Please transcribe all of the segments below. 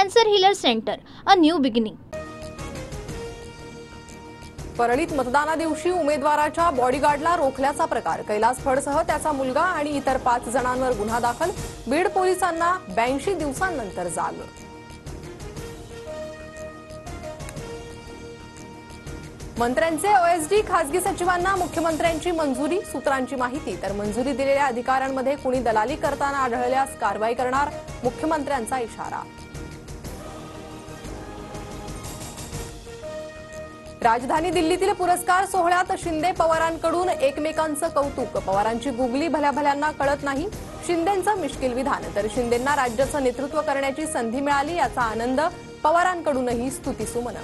Cancer healer centre, a new beginning. परळीत मतदानादिवशी उमेदवाराच्या बॉडीगार्डला रोखल्याचा प्रकार. कैलास फडसह त्याचा मुलगा आणि इतर 5 जणांवर गुन्हा दाखल. बीड पोलिसांना 82 दिवसांनंतर जाग. मंत्र्यांचे ओएसडी खासगी सचिवांना मुख्यमंत्र्यांची मंजुरी. सूत्रांची माहिती. तर मंजुरी दिलेल्या अधिकाऱ्यांमध्ये कुणी दलाली करताना आढळल्यास कारवाई करणार, मुख्यमंत्र्यांचा इशारा. राजधानी दिल्लीतील पुरस्कार सोहळ्यात शिंदे पवारांकडून एकमेकांचं कौतुक. पवारांची गुगली भल्याभल्यांना कळत नाही, शिंदेंचं मिश्किल विधान. तर शिंदेंना राज्याचं नेतृत्व करण्याची संधी मिळाली याचा आनंद, पवारांकडूनही स्तुतीसुमन.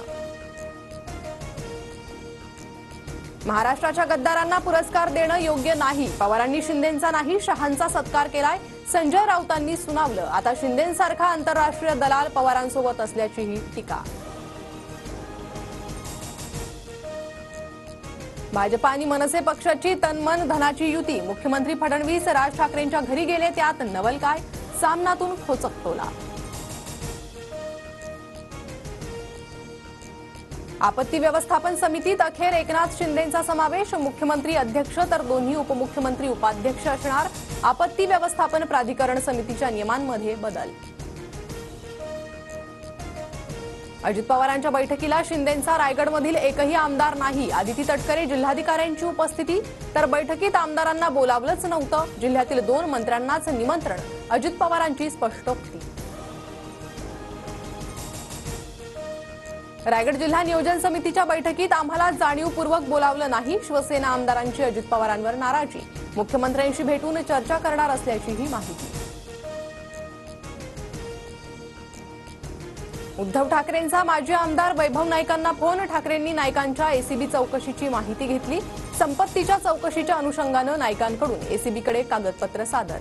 महाराष्ट्राच्या गद्दारांना पुरस्कार देणं योग्य नाही. पवारांनी शिंदेंचा नाही, शहांचा सत्कार केलाय. संजय राऊतांनी सुनावलं. आता शिंदेंसारखा आंतरराष्ट्रीय दलाल पवारांसोबत असल्याचीही टीका. भाजप आणि मनसे पक्षाची तनमन धनाची युती. मुख्यमंत्री फडणवीस राज ठाकरेंच्या घरी गेले, त्यात नवल काय? सामनातून खोचक टोला. आपत्ती व्यवस्थापन समितीत अखेर एकनाथ शिंदेंचा समावेश. मुख्यमंत्री अध्यक्ष तर दोन्ही उपमुख्यमंत्री उपाध्यक्ष असणार. आपत्ती व्यवस्थापन प्राधिकरण समितीच्या नियमांमध्ये बदल. अजित पवारांच्या बैठकीला शिंदेंचा रायगडमधील एकही आमदार नाही. आदिती तटकरे जिल्हाधिकाऱ्यांची उपस्थिती. तर बैठकीत आमदारांना बोलावलंच नव्हतं. जिल्ह्यातील 2 मंत्र्यांनाच निमंत्रण, अजित पवारांची स्पष्टोक्ती. रायगड जिल्हा नियोजन समितीच्या बैठकीत आम्हाला जाणीवपूर्वक बोलावलं नाही. शिवसेना आमदारांची अजित पवारांवर नाराजी. मुख्यमंत्र्यांशी भेटून चर्चा करणार असल्याचीही माहिती. उद्धव ठाकरेंचा माजी आमदार वैभव नाईकांना फोन. ठाकरेंनी नाईकांच्या एसीबी चौकशीची माहिती घेतली. संपत्तीच्या चौकशीच्या अनुषंगानं नाईकांकडून एसीबीकडे कागदपत्र सादर.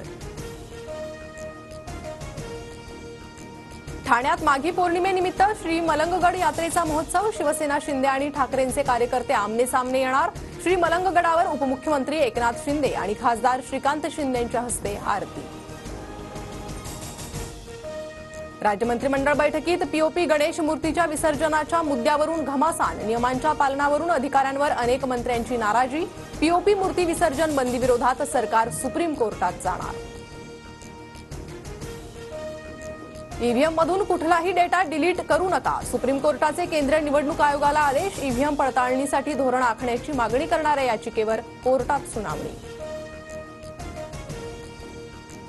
ठाण्यात माघी पौर्णिमेनिमित्त श्री मलंगगड यात्रेचा महोत्सव. शिवसेना, शिंदे आणि ठाकरेंचे कार्यकर्ते आमने सामने येणार. श्री मलंगगडावर उपमुख्यमंत्री एकनाथ शिंदे आणि खासदार श्रीकांत शिंदेंच्या हस्ते आरती. राज्य मंत्रिमंडळ बैठकीत पीओपी गणेश मूर्तीच्या विसर्जनाच्या मुद्द्यावरून घमासान. नियमांच्या पालनावरून अधिकाऱ्यांवर अनेक मंत्र्यांची नाराजी. पीओपी मूर्ती विसर्जन बंदी विरोधात सरकार सुप्रीम कोर्टात जाणार. ईव्हीएममधून कुठलाही डेटा डिलीट करू नका. सुप्रीम कोर्टाचे केंद्रीय निवडणूक आयोगाला आदेश. ईव्हीएम पडताळणीसाठी धोरण आखण्याची मागणी करणाऱ्या याचिकेवर कोर्टात सुनावणी.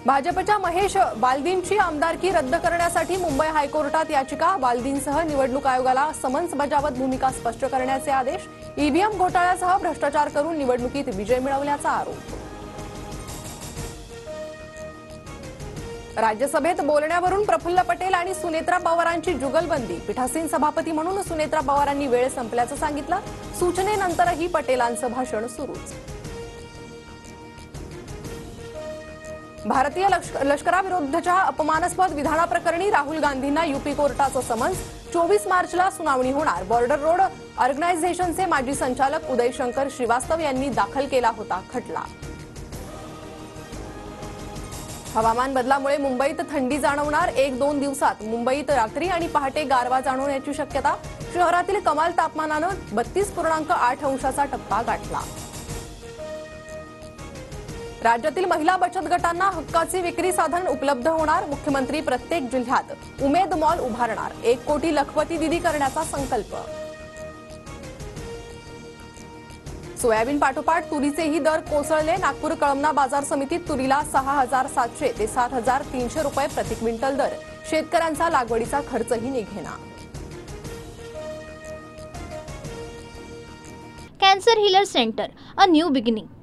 भाजपच्या महेश बालदींची आमदारकी रद्द करण्यासाठी मुंबई हायकोर्टात याचिका. बालदींसह निवडणूक आयोगाला समन्स बजावत भूमिका स्पष्ट करण्याचे आदेश. ईव्हीएम घोटाळ्यासह भ्रष्टाचार करून निवडणुकीत विजय मिळवल्याचा आरोप. राज्यसभेत बोलण्यावरून प्रफुल्ल पटेल आणि सुनेत्रा पवारांची जुगलबंदी. पीठासीन सभापती म्हणून सुनेत्रा पवारांनी वेळ संपल्याचं सांगितलं. सूचनेनंतरही पटेलांचं भाषण सुरूच. भारतीय लष्कराविरुद्धच्या अपमानास्पद विधानाप्रकरणी राहुल गांधींना यूपी कोर्टाचं समन्स. 24 मार्चला सुनावणी होणार. बॉर्डर रोड ऑर्गनायझेशनचे माजी संचालक उदय शंकर श्रीवास्तव यांनी दाखल केला होता खटला. हवामान बदलामुळे मुंबईत थंडी जाणवणार. 1-2 दिवसात मुंबईत रात्री आणि पहाटे गारवा जाणवण्याची शक्यता. शहरातील कमाल तापमानानं 32.8 अंशाचा टप्पा गाठला. राज्यातील महिला बचत गटांना हक्काचे विक्री साधन उपलब्ध होणार. मुख्यमंत्री प्रत्येक जिल्ह्यात उमेद मॉल उभारणार. 1 कोटी लखपती दिदी करण्याचा संकल्प. सोयाबीन पाठोपाठ तुरीचेही दर कोसळले. नागपूर कळमना बाजार समितीत तुरीला 6,700 ते 7,300 रुपये प्रति क्विंटल दर. शेतकऱ्यांचा लागवडीचा खर्चही निघेना. Cancer healer centre, a new beginning.